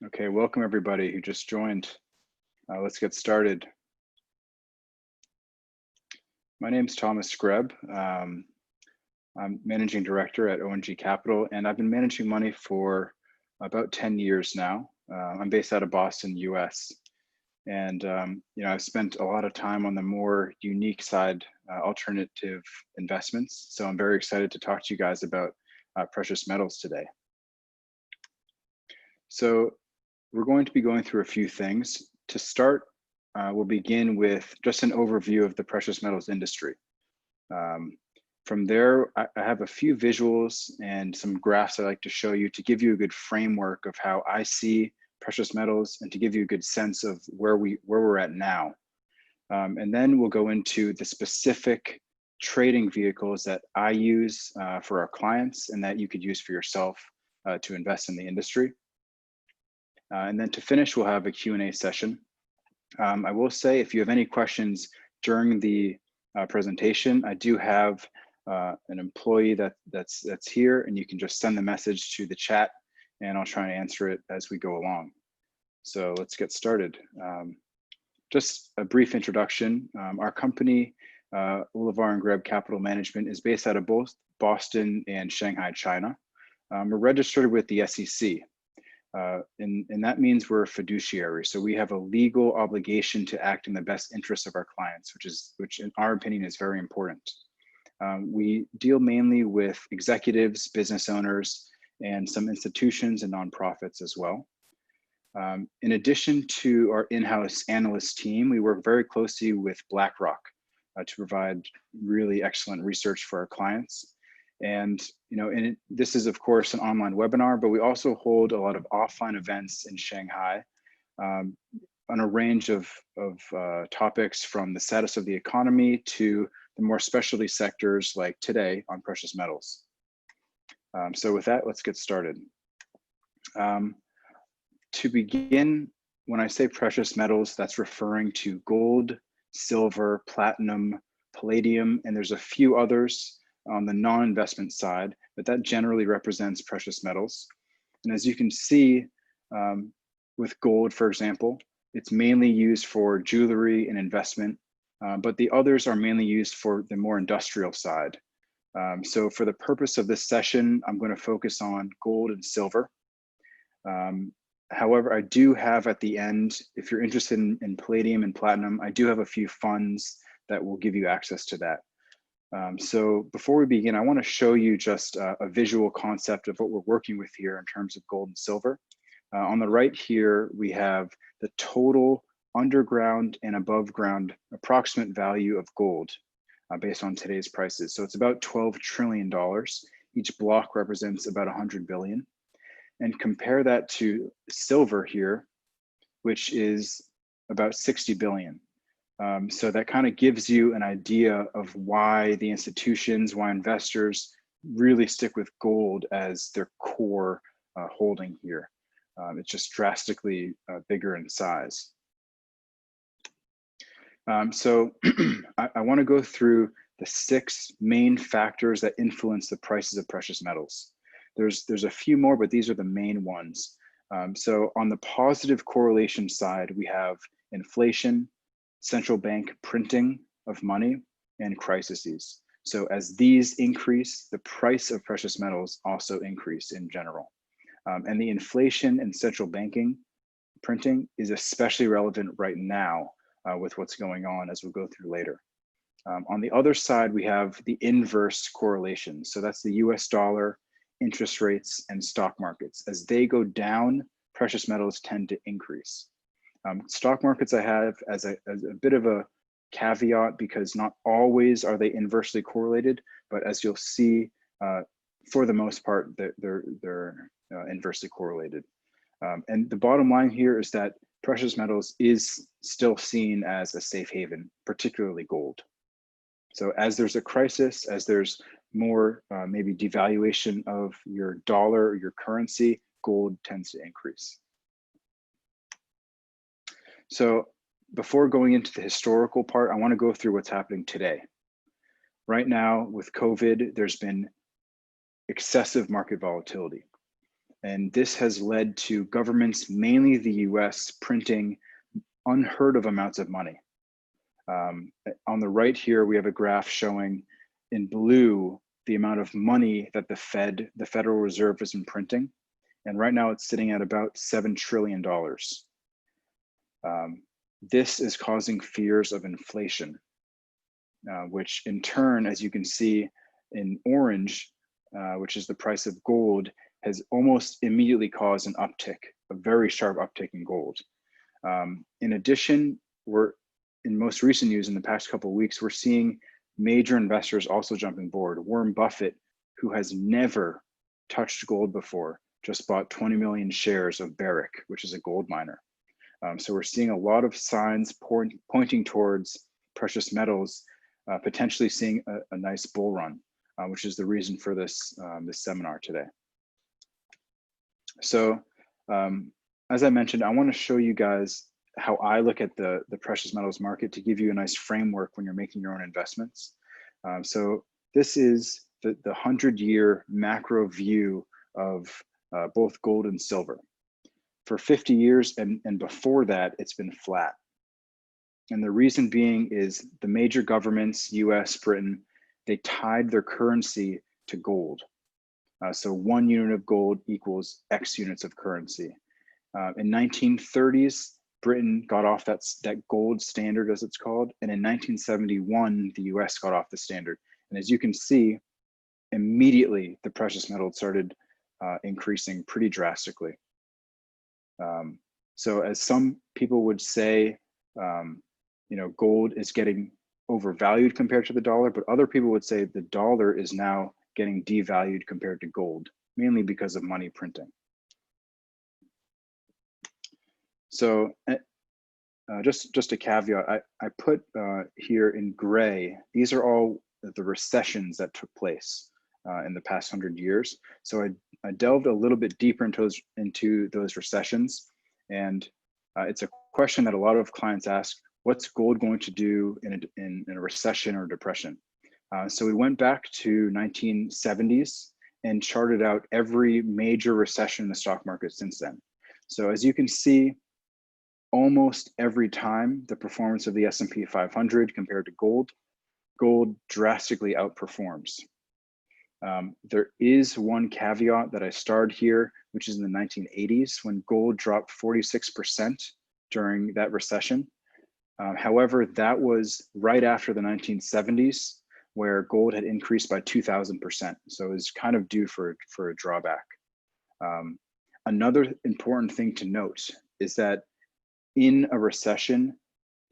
Okay, welcome everybody who just joined. Let's get started. My name is Thomas Greb. I'm managing director at ONG Capital, and I've been managing money for about 10 years now. I'm based out of Boston, US. And I've spent a lot of time on the more unique side, alternative investments. So I'm very excited to talk to you guys about precious metals today. So we're going to be going through a few things. To start, we'll begin with just an overview of the precious metals industry. From there, I have a few visuals and some graphs I'd like to show you to give you a good framework of how I see precious metals and to give you a good sense of where we're at now. And then we'll go into the specific trading vehicles that I use for our clients and that you could use for yourself to invest in the industry. And then to finish, we'll have a Q&A session. I will say if you have any questions during the presentation, I do have an employee that's here, and you can just send the message to the chat and I'll try and answer it as we go along. So let's get started. Just a brief introduction. Our company, Olivar and Greb Capital Management, is based out of both Boston and Shanghai, China. We're registered with the SEC. And that means we're a fiduciary. So we have a legal obligation to act in the best interests of our clients, which in our opinion is very important. We deal mainly with executives, business owners, and some institutions and nonprofits as well. In addition to our in-house analyst team, we work very closely with BlackRock to provide really excellent research for our clients. And this is of course an online webinar, but we also hold a lot of offline events in Shanghai on a range of topics, from the status of the economy to the more specialty sectors like today on precious metals. So with that, let's get started. To begin, when I say precious metals, that's referring to gold, silver, platinum, palladium, and there's a few others on the non-investment side, but that generally represents precious metals. And as you can see with gold, for example, it's mainly used for jewelry and investment, but the others are mainly used for the more industrial side. So for the purpose of this session, I'm going to focus on gold and silver. However, I do have at the end, if you're interested in palladium and platinum, I do have a few funds that will give you access to that. So before we begin, I want to show you just a visual concept of what we're working with here in terms of gold and silver. On the right here, we have the total underground and above ground approximate value of gold based on today's prices. So it's about $12 trillion. Each block represents about 100 billion. And compare that to silver here, which is about 60 billion. So that kind of gives you an idea of why the institutions, why investors really stick with gold as their core holding here. It's just drastically bigger in size. So I want to go through the 6 main factors that influence the prices of precious metals. There's a few more, but these are the main ones. So on the positive correlation side, we have inflation, central bank printing of money, and crises. So as these increase, the price of precious metals also increase in general. And the inflation and central banking printing is especially relevant right now with what's going on, as we'll go through later. On the other side, we have the inverse correlation. So that's the US dollar, interest rates, and stock markets. As they go down, precious metals tend to increase. Stock markets I have as a bit of a caveat, because not always are they inversely correlated, but as you'll see, for the most part, they're inversely correlated. And the bottom line here is that precious metals is still seen as a safe haven, particularly gold. So as there's a crisis, as there's more maybe devaluation of your dollar or your currency, gold tends to increase. So before going into the historical part, I want to go through what's happening today. Right now with COVID, there's been excessive market volatility. And this has led to governments, mainly the US, printing unheard of amounts of money. On the right here, we have a graph showing in blue the amount of money that the Federal Reserve, has been printing. And right now it's sitting at about $7 trillion. This is causing fears of inflation, which in turn, as you can see in orange, which is the price of gold, has almost immediately caused an uptick, a very sharp uptick in gold. In addition, in most recent news in the past couple of weeks, we're seeing major investors also jumping board. Warren Buffett, who has never touched gold before, just bought 20 million shares of Barrick, which is a gold miner. So we're seeing a lot of signs pointing towards precious metals potentially seeing a nice bull run, which is the reason for this seminar today. So as I mentioned, I want to show you guys how I look at the precious metals market to give you a nice framework when you're making your own investments. So this is the 100-year macro view of both gold and silver. For 50 years and before that, it's been flat. And the reason being is the major governments, US, Britain, they tied their currency to gold. So 1 unit of gold equals X units of currency. In 1930s, Britain got off that gold standard, as it's called. And in 1971, the US got off the standard. And as you can see, immediately the precious metal started increasing pretty drastically. So as some people would say, gold is getting overvalued compared to the dollar, but other people would say the dollar is now getting devalued compared to gold, mainly because of money printing. So just a caveat, I put here in gray, these are all the recessions that took place in the past 100 years. So I delved a little bit deeper into those recessions. And it's a question that a lot of clients ask, what's gold going to do in a recession or depression? So we went back to 1970s and charted out every major recession in the stock market since then. So as you can see, almost every time the performance of the S&P 500 compared to gold drastically outperforms. There is one caveat that I starred here, which is in the 1980s when gold dropped 46% during that recession. However, that was right after the 1970s, where gold had increased by 2,000%. So it was kind of due for a drawback. Another important thing to note is that in a recession,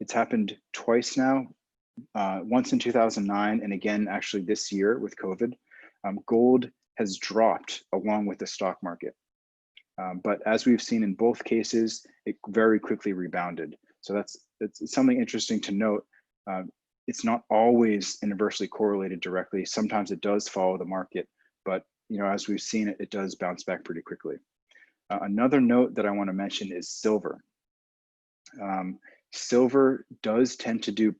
it's happened twice now, once in 2009 and again actually this year with COVID. Gold has dropped along with the stock market. But as we've seen in both cases, it very quickly rebounded. So it's something interesting to note. It's not always inversely correlated directly. Sometimes it does follow the market, but as we've seen, it does bounce back pretty quickly. Another note that I want to mention is silver. Silver does tend to do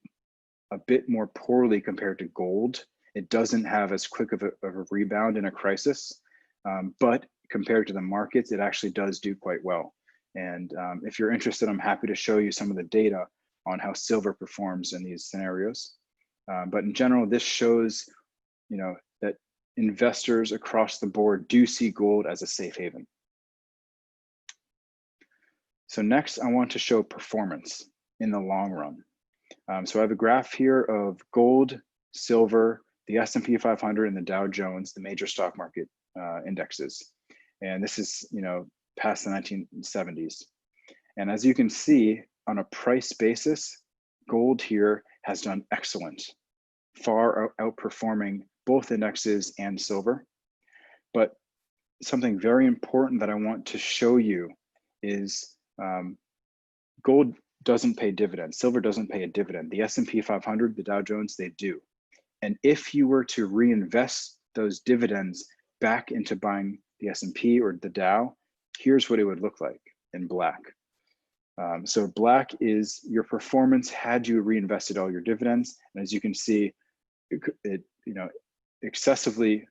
a bit more poorly compared to gold. It doesn't have as quick of a rebound in a crisis, but compared to the markets, it actually does do quite well. And if you're interested, I'm happy to show you some of the data on how silver performs in these scenarios. But in general, this shows, that investors across the board do see gold as a safe haven. So next, I want to show performance in the long run. So I have a graph here of gold, silver, the S&P 500, and the Dow Jones, the major stock market indexes. And this is, past the 1970s. And as you can see, on a price basis, gold here has done excellent, far outperforming both indexes and silver. But something very important that I want to show you is gold doesn't pay dividends. Silver doesn't pay a dividend. The S&P 500, the Dow Jones, they do. And if you were to reinvest those dividends back into buying the S&P or the Dow, here's what it would look like in black. So black is your performance had you reinvested all your dividends. And as you can see, it excessively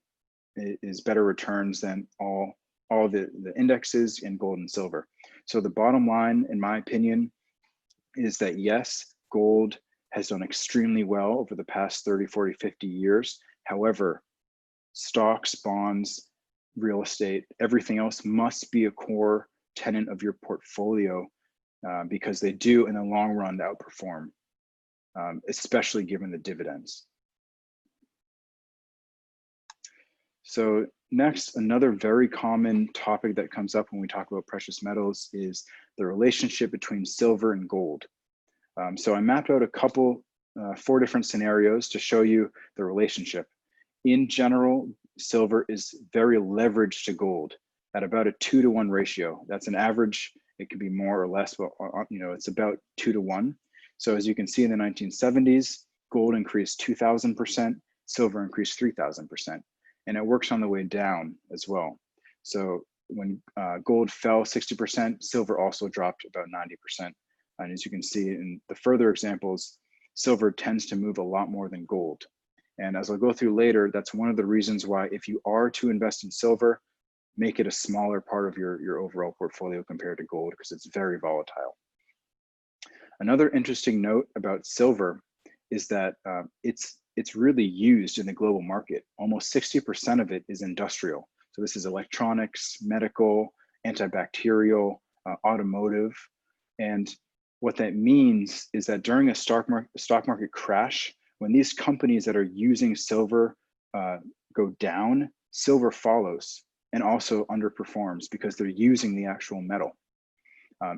is better returns than all all the indexes in gold and silver. So the bottom line, in my opinion, is that yes, gold has done extremely well over the past 30, 40, 50 years. However, stocks, bonds, real estate, everything else must be a core tenet of your portfolio because they do in the long run outperform, especially given the dividends. So next, another very common topic that comes up when we talk about precious metals is the relationship between silver and gold. So I mapped out a couple, 4 different scenarios to show you the relationship. In general, silver is very leveraged to gold at about a 2-to-1 ratio. That's an average. It could be more or less, but it's about 2-to-1. So as you can see in the 1970s, gold increased 2,000%, silver increased 3,000%. And it works on the way down as well. So when gold fell 60%, silver also dropped about 90%. And as you can see in the further examples, silver tends to move a lot more than gold. And as I'll go through later, that's one of the reasons why if you are to invest in silver, make it a smaller part of your overall portfolio compared to gold because it's very volatile. Another interesting note about silver is that it's really used in the global market. Almost 60% of it is industrial. So this is electronics, medical, antibacterial, automotive. And what that means is that during a stock market crash, when these companies that are using silver go down, silver follows and also underperforms because they're using the actual metal,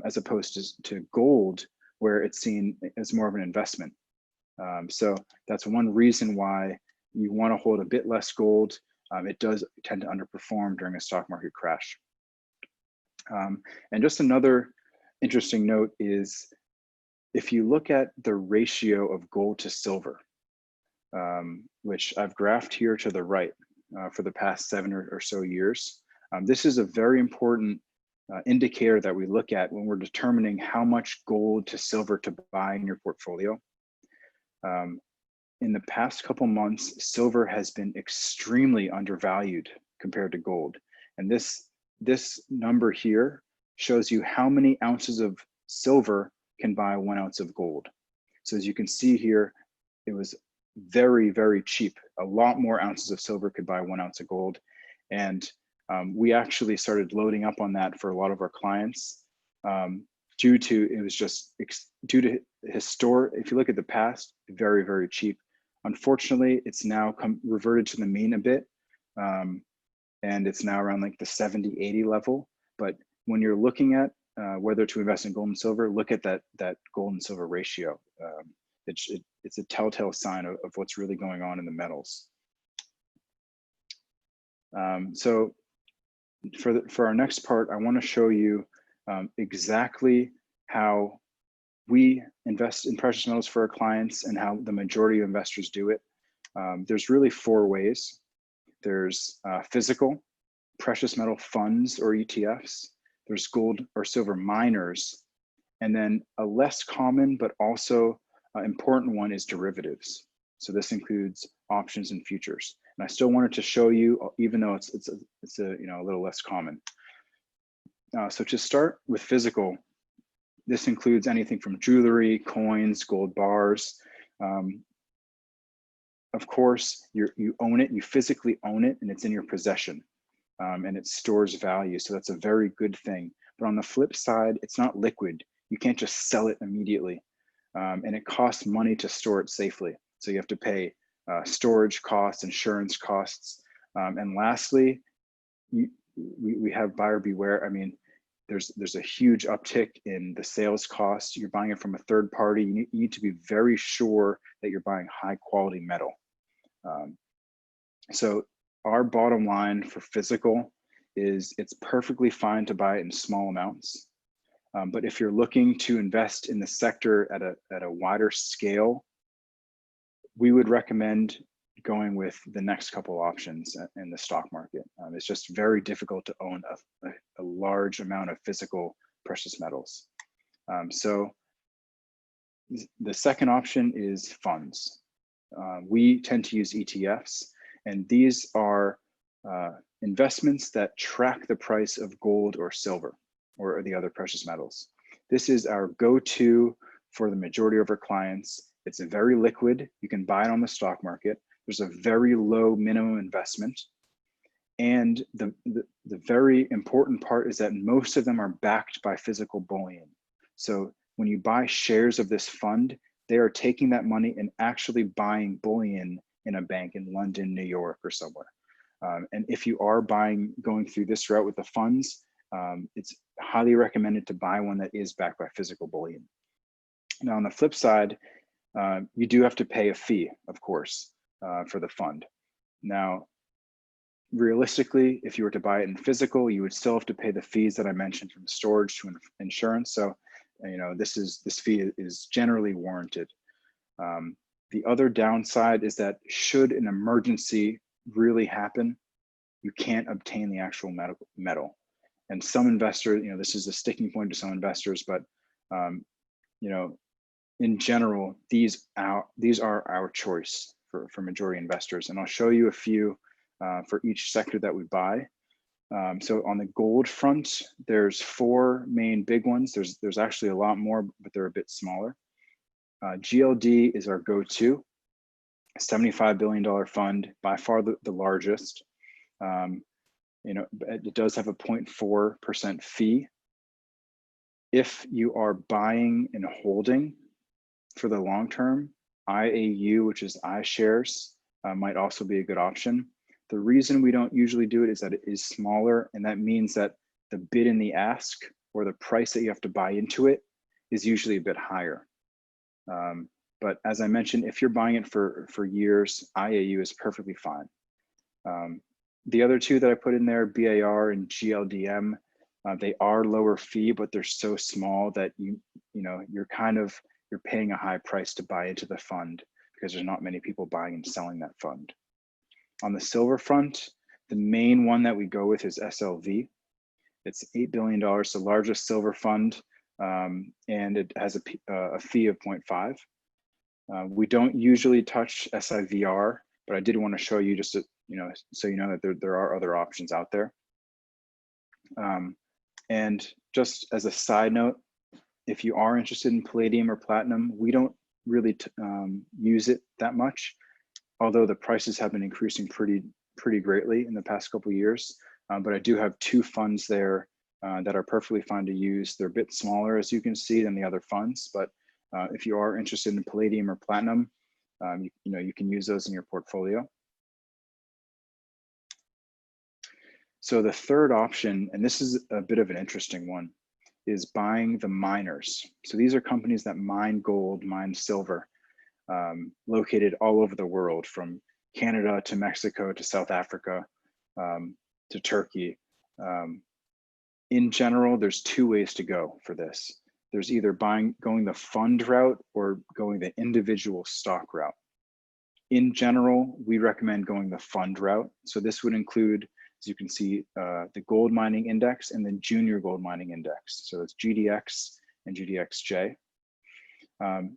as opposed to gold, where it's seen as more of an investment. So that's one reason why you want to hold a bit less gold. It does tend to underperform during a stock market crash. And just another interesting note is if you look at the ratio of gold to silver, which I've graphed here to the right for the past 7 or so years, this is a very important indicator that we look at when we're determining how much gold to silver to buy in your portfolio. In the past couple months, silver has been extremely undervalued compared to gold. And this number here shows you how many ounces of silver can buy 1 ounce of gold. So as you can see here, it was very, very cheap. A lot more ounces of silver could buy 1 ounce of gold. And we actually started loading up on that for a lot of our clients due to historic, if you look at the past, very, very cheap. Unfortunately, it's now reverted to the mean a bit. And it's now around like the 70, 80 level. But when you're looking at whether to invest in gold and silver, look at that gold and silver ratio. It's a telltale sign of what's really going on in the metals. So for our next part, I want to show you exactly how we invest in precious metals for our clients and how the majority of investors do it. There's really 4 ways. There's physical, precious metal funds or ETFs. There's gold or silver miners. And then a less common, but also important one is derivatives. So this includes options and futures. And I still wanted to show you, even though it's a little less common. So to start with physical, this includes anything from jewelry, coins, gold bars. Of course, you own it, you physically own it, and it's in your possession, and it stores value. So that's a very good thing. But on the flip side, it's not liquid. You can't just sell it immediately, and it costs money to store it safely. So you have to pay storage costs, insurance costs, and lastly, we have buyer beware. I mean, there's a huge uptick in the sales costs. You're buying it from a third party. You need to be very sure that you're buying high quality metal. So our bottom line for physical is it's perfectly fine to buy it in small amounts. But if you're looking to invest in the sector at a wider scale, we would recommend going with the next couple options in the stock market. It's just very difficult to own a large amount of physical precious metals. So the second option is funds. We tend to use ETFs, and these are investments that track the price of gold or silver or the other precious metals. This is our go-to for the majority of our clients. It's very liquid. You can buy it on the stock market. There's a very low minimum investment. And the very important part is that most of them are backed by physical bullion. So when you buy shares of this fund, they are taking that money and actually buying bullion in a bank in London, New York, or somewhere. And if you are going through this route with the funds, it's highly recommended to buy one that is backed by physical bullion. Now, on the flip side, you do have to pay a fee, of course, for the fund. Now, realistically, if you were to buy it in physical, you would still have to pay the fees that I mentioned, from storage to insurance. So, this fee is generally warranted. The other downside is that should an emergency really happen, you can't obtain the actual metal. And some investors, this is a sticking point to some investors, but in general, these are our choice for majority investors. And I'll show you a few for each sector that we buy. So on the gold front, there's 4 main big ones. There's actually a lot more, but they're a bit smaller. GLD is our go-to, $75 billion fund, by far the largest. It does have a 0.4% fee. If you are buying and holding for the long term, IAU, which is iShares, might also be a good option. The reason we don't usually do it is that it is smaller, and that means that the bid and the ask, or the price that you have to buy into it, is usually a bit higher. But as I mentioned, if you're buying it for years, IAU is perfectly fine. The other 2 that I put in there, BAR and GLDM, they are lower fee, but they're so small that you're paying a high price to buy into the fund, because there's not many people buying and selling that fund. On the silver front, the main one that we go with is SLV. It's $8 billion, the largest silver fund, and it has a fee of 0.5. We don't usually touch SIVR, but I did want to show you just so you know that there are other options out there. And just as a side note, if you are interested in palladium or platinum, we don't really use it that much, although the prices have been increasing pretty greatly in the past couple of years. But I do have 2 funds there that are perfectly fine to use. They're a bit smaller, as you can see, than the other funds, but if you are interested in palladium or platinum, you can use those in your portfolio. So the third option, and this is a bit of an interesting one, is buying the miners. So these are companies that mine gold, mine silver, located all over the world, from Canada to Mexico to South Africa to Turkey. In general, there's 2 ways to go for this. There's either going the fund route or going the individual stock route. In general, we recommend going the fund route. So this would include, as you can see, the gold mining index and the junior gold mining index. So it's GDX and GDXJ.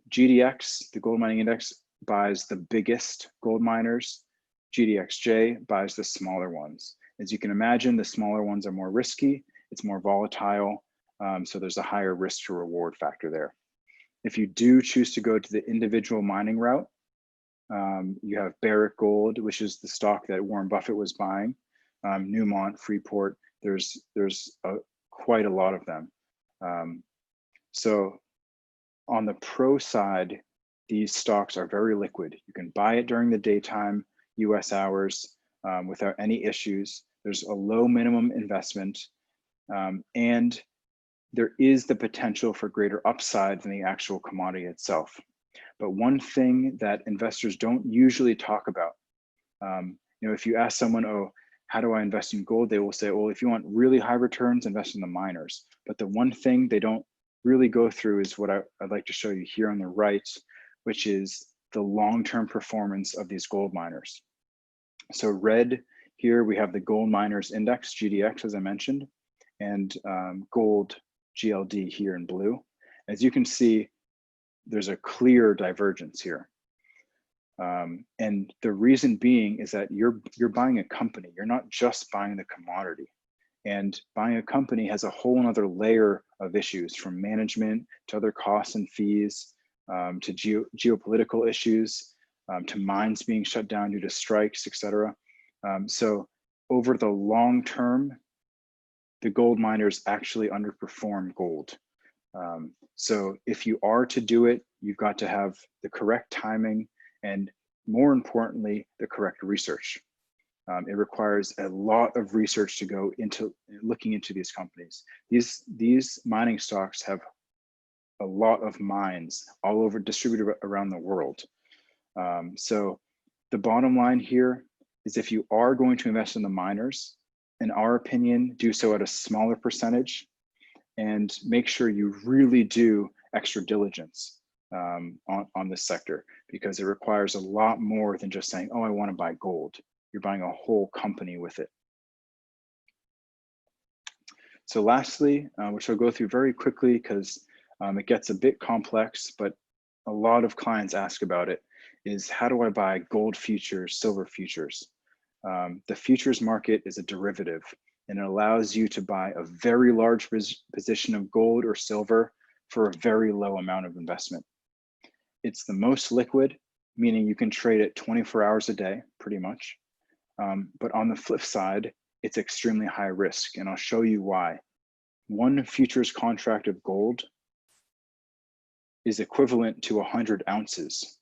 GDX, the gold mining index, buys the biggest gold miners. GDXJ buys the smaller ones. As you can imagine, the smaller ones are more risky. It's more volatile. So there's a higher risk to reward factor there. If you do choose to go to the individual mining route, you have Barrick Gold, which is the stock that Warren Buffett was buying, Newmont, Freeport. There's quite a lot of them. So on the pro side, these stocks are very liquid. You can buy it during the daytime, US hours, without any issues. There's a low minimum investment, and there is the potential for greater upside than the actual commodity itself. But one thing that investors don't usually talk about, if you ask someone, oh, how do I invest in gold? They will say, well, if you want really high returns, invest in the miners. But the one thing they don't really go through is what I'd like to show you here on the right, which is the long-term performance of these gold miners. So red here, we have the gold miners index, GDX, as I mentioned, and gold GLD here in blue. As you can see, there's a clear divergence here. And the reason being is that you're buying a company. You're not just buying the commodity. And buying a company has a whole other layer of issues, from management to other costs and fees, to geopolitical issues, to mines being shut down due to strikes, et cetera. So over the long term, the gold miners actually underperform gold. So if you are to do it, you've got to have the correct timing and, more importantly, the correct research. It requires a lot of research to go into looking into these companies. These mining stocks have a lot of mines all over, distributed around the world. So the bottom line here is, if you are going to invest in the miners, in our opinion, do so at a smaller percentage, and make sure you really do extra diligence on this sector, because it requires a lot more than just saying, oh, I want to buy gold. You're buying a whole company with it. So lastly, which I'll go through very quickly because it gets a bit complex, but a lot of clients ask about it, is how do I buy gold futures, silver futures? The futures market is a derivative, and it allows you to buy a very large position of gold or silver for a very low amount of investment. It's the most liquid, meaning you can trade it 24 hours a day, pretty much. But on the flip side, it's extremely high risk, and I'll show you why. One futures contract of gold is equivalent to 100 ounces,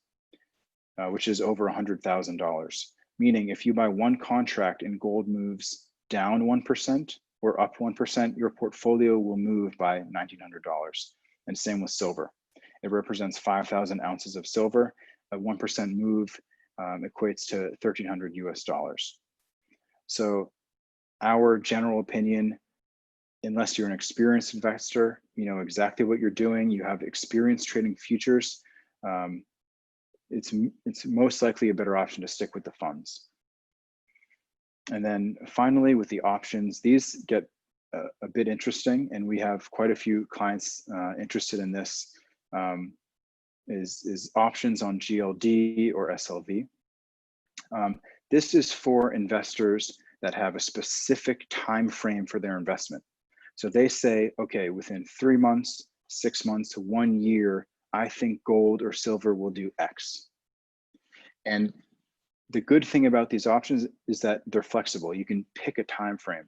which is over $100,000. Meaning if you buy one contract and gold moves down 1% or up 1%, your portfolio will move by $1,900. And same with silver. It represents 5,000 ounces of silver. A 1% move equates to $1,300 US. So our general opinion, unless you're an experienced investor, you know exactly what you're doing, you have experience trading futures, it's most likely a better option to stick with the funds. And then finally, with the options, these get a bit interesting, and we have quite a few clients interested in this, is options on GLD or SLV. This is for investors that have a specific time frame for their investment. So they say, okay, within 3 months, 6 months to 1 year, I think gold or silver will do X. And the good thing about these options is that they're flexible. You can pick a time frame,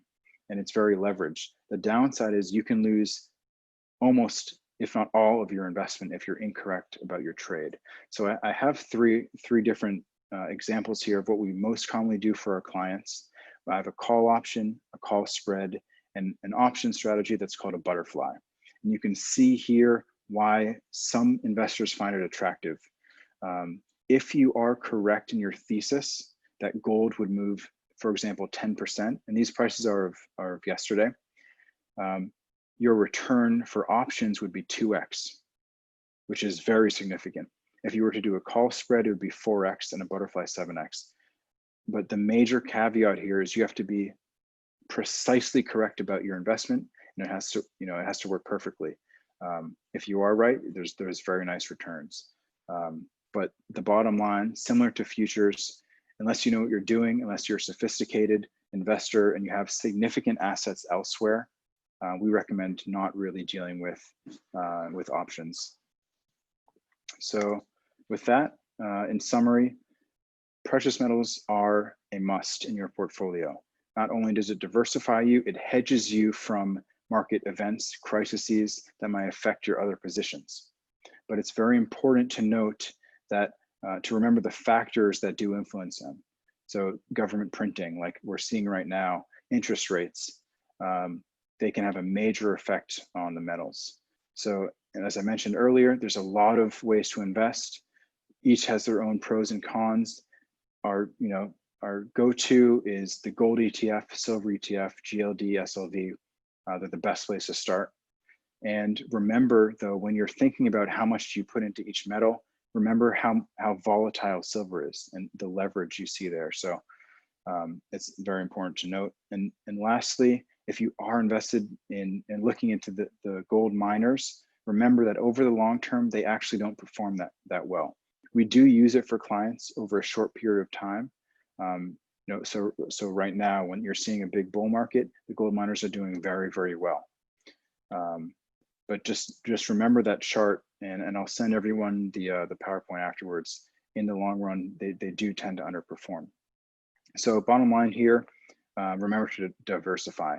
and it's very leveraged. The downside is you can lose almost, if not all, of your investment if you're incorrect about your trade. So I have three different examples here of what we most commonly do for our clients. I have a call option, a call spread, and an option strategy that's called a butterfly. And you can see here why some investors find it attractive. If you are correct in your thesis that gold would move, for example, 10%, and these prices are of yesterday, your return for options would be 2x, which is very significant. If you were to do a call spread, it would be 4x, and a butterfly 7x. But the major caveat here is you have to be precisely correct about your investment, and it has to work perfectly. If you are right, there's very nice returns. But the bottom line, similar to futures, unless you know what you're doing, unless you're a sophisticated investor and you have significant assets elsewhere, we recommend not really dealing with options. So with that, in summary, precious metals are a must in your portfolio. Not only does it diversify you, it hedges you from market events, crises that might affect your other positions. But it's very important to note that to remember the factors that do influence them. So government printing, like we're seeing right now, interest rates, they can have a major effect on the metals. So as I mentioned earlier, there's a lot of ways to invest. Each has their own pros and cons. Our go-to is the gold ETF, silver ETF, GLD, SLV. They're the best place to start. And remember, though, when you're thinking about how much you put into each metal, remember how volatile silver is and the leverage you see there. So it's very important to note. And lastly, if you are invested in looking into the gold miners, remember that over the long term, they actually don't perform that well. We do use it for clients over a short period of time. So right now, when you're seeing a big bull market, the gold miners are doing very, very well. But just remember that chart, and I'll send everyone the PowerPoint afterwards. In the long run, they do tend to underperform. So bottom line here, remember to diversify.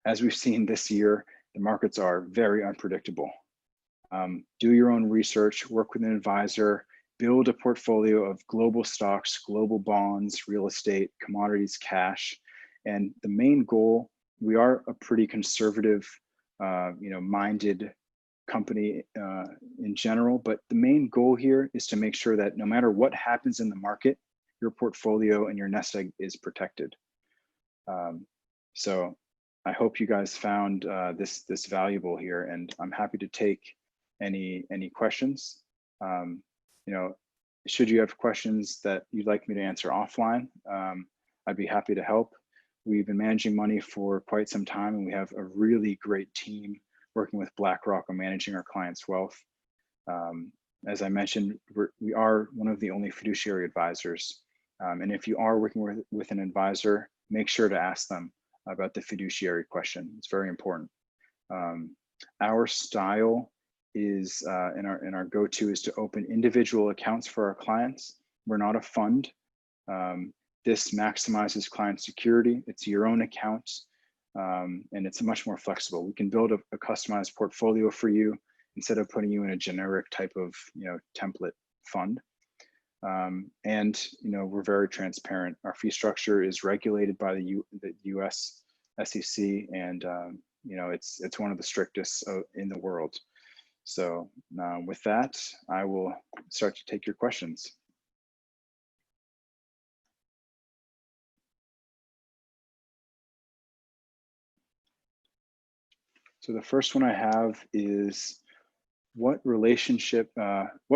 As we've seen this year, the markets are very unpredictable. Do your own research, work with an advisor, build a portfolio of global stocks, global bonds, real estate, commodities, cash. And the main goal, we are a pretty conservative, minded company in general, but the main goal here is to make sure that no matter what happens in the market, your portfolio and your nest egg is protected. So I hope you guys found this valuable here, and I'm happy to take any questions. Should you have questions that you'd like me to answer offline, I'd be happy to help. We've been managing money for quite some time, and we have a really great team working with BlackRock on managing our clients' wealth. As I mentioned, we are one of the only fiduciary advisors. And if you are working with an advisor, make sure to ask them about the fiduciary question. It's very important. Our style is in our go-to is to open individual accounts for our clients. We're not a fund. This maximizes client security. It's your own account, and it's much more flexible. We can build a customized portfolio for you instead of putting you in a generic type of template fund. And we're very transparent. Our fee structure is regulated by the U.S. SEC, and it's one of the strictest in the world. So with that, I will start to take your questions. So the first one I have is, what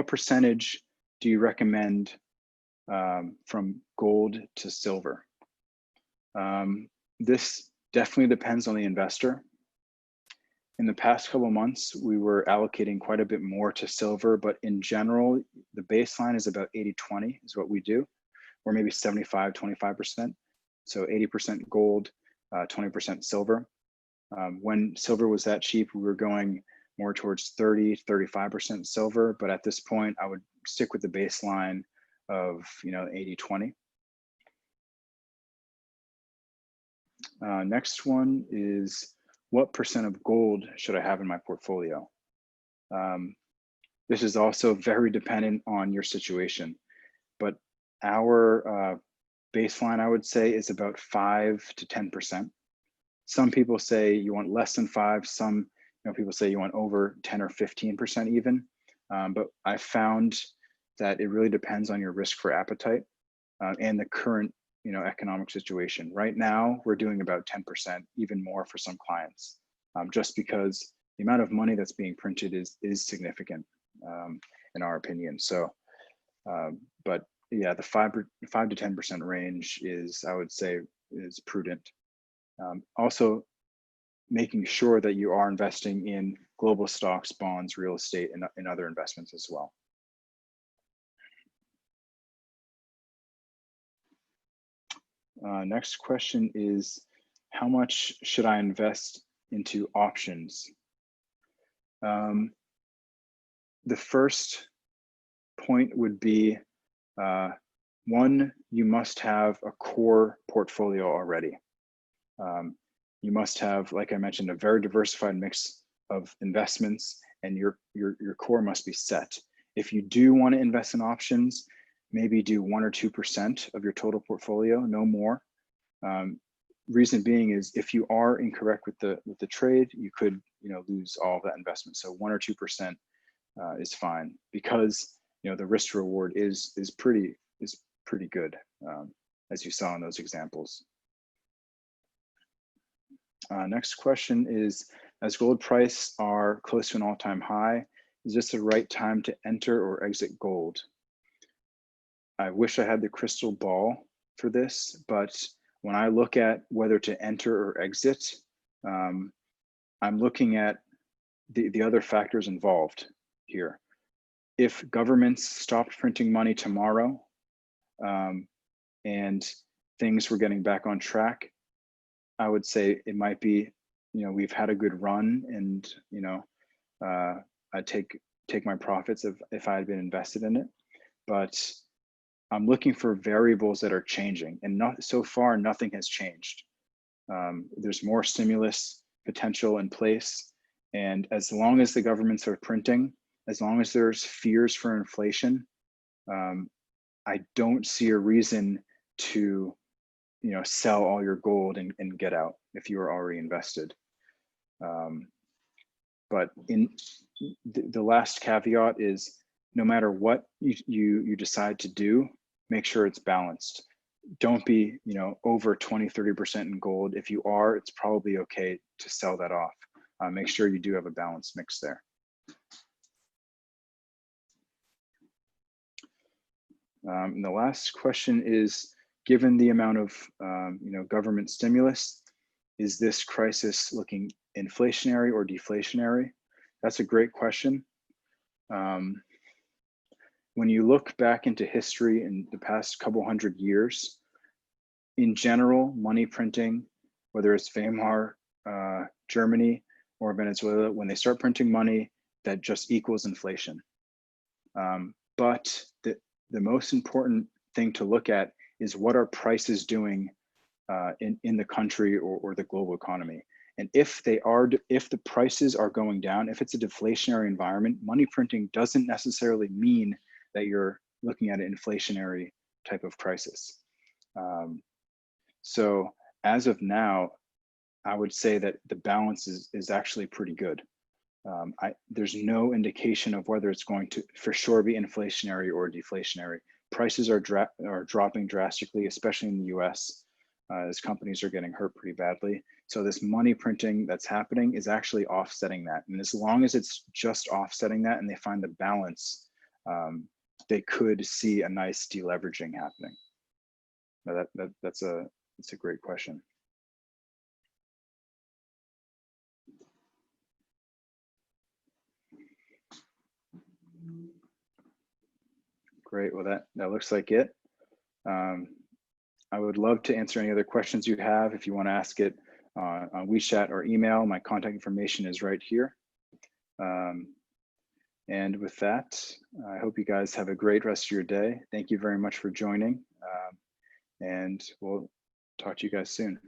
percentage do you recommend from gold to silver? This definitely depends on the investor. In the past couple of months, we were allocating quite a bit more to silver, but in general, the baseline is about 80-20 is what we do, or maybe 75-25%. So 80% gold, 20% silver. When silver was that cheap, we were going more towards 30-35% silver, but at this point, I would stick with the baseline of 80-20. Next one is, what percent of gold should I have in my portfolio? This is also very dependent on your situation, but our baseline, I would say, is about 5 to 10%. Some people say you want less than 5. Some people say you want over 10 or 15% even. But I found that it really depends on your risk for appetite and the current economic situation. Right now, we're doing about 10%, even more for some clients, just because the amount of money that's being printed is significant, in our opinion. So, but yeah, the 5 to 10% range is, I would say, is prudent. Also, making sure that you are investing in global stocks, bonds, real estate, and other investments as well. Next question is, how much should I invest into options? The first point would be, one, you must have a core portfolio already. You must have, like I mentioned, a very diversified mix of investments, and your core must be set. If you do want to invest in options, maybe do 1 or 2% of your total portfolio, no more. Reason being is, if you are incorrect with the trade, you could lose all of that investment. So 1 or 2% is fine, because the risk to reward is pretty good, as you saw in those examples. Next question is, as gold price are close to an all-time high, is this the right time to enter or exit gold? I wish I had the crystal ball for this, but when I look at whether to enter or exit, I'm looking at the other factors involved here. if governments stopped printing money tomorrow, and things were getting back on track, I would say it might be, we've had a good run, and I'd take my profits if I had been invested in it. But I'm looking for variables that are changing, and so far nothing has changed. There's more stimulus potential in place, and as long as the governments are printing, as long as there's fears for inflation, I don't see a reason to sell all your gold and get out if you are already invested. But in the last caveat is, no matter what you decide to do, make sure it's balanced. Don't be over 20-30% in gold. If you are, it's probably okay to sell that off. Make sure you do have a balanced mix there. And the last question is, given the amount of government stimulus, is this crisis looking inflationary or deflationary? That's a great question. When you look back into history in the past couple hundred years, in general, money printing, whether it's Weimar, Germany, or Venezuela, when they start printing money, that just equals inflation. But the most important thing to look at is, what are prices doing in the country or the global economy. And if the prices are going down, if it's a deflationary environment, money printing doesn't necessarily mean that you're looking at an inflationary type of crisis. So as of now, I would say that the balance is actually pretty good. There's no indication of whether it's going to for sure be inflationary or deflationary. Prices are dropping drastically, especially in the US, as companies are getting hurt pretty badly. So this money printing that's happening is actually offsetting that. And as long as it's just offsetting that and they find the balance, they could see a nice deleveraging happening. Now that's a great question. Great, well that looks like it. I would love to answer any other questions you have. If you want to ask it on WeChat or email, my contact information is right here. And with that, I hope you guys have a great rest of your day. Thank you very much for joining. And we'll talk to you guys soon.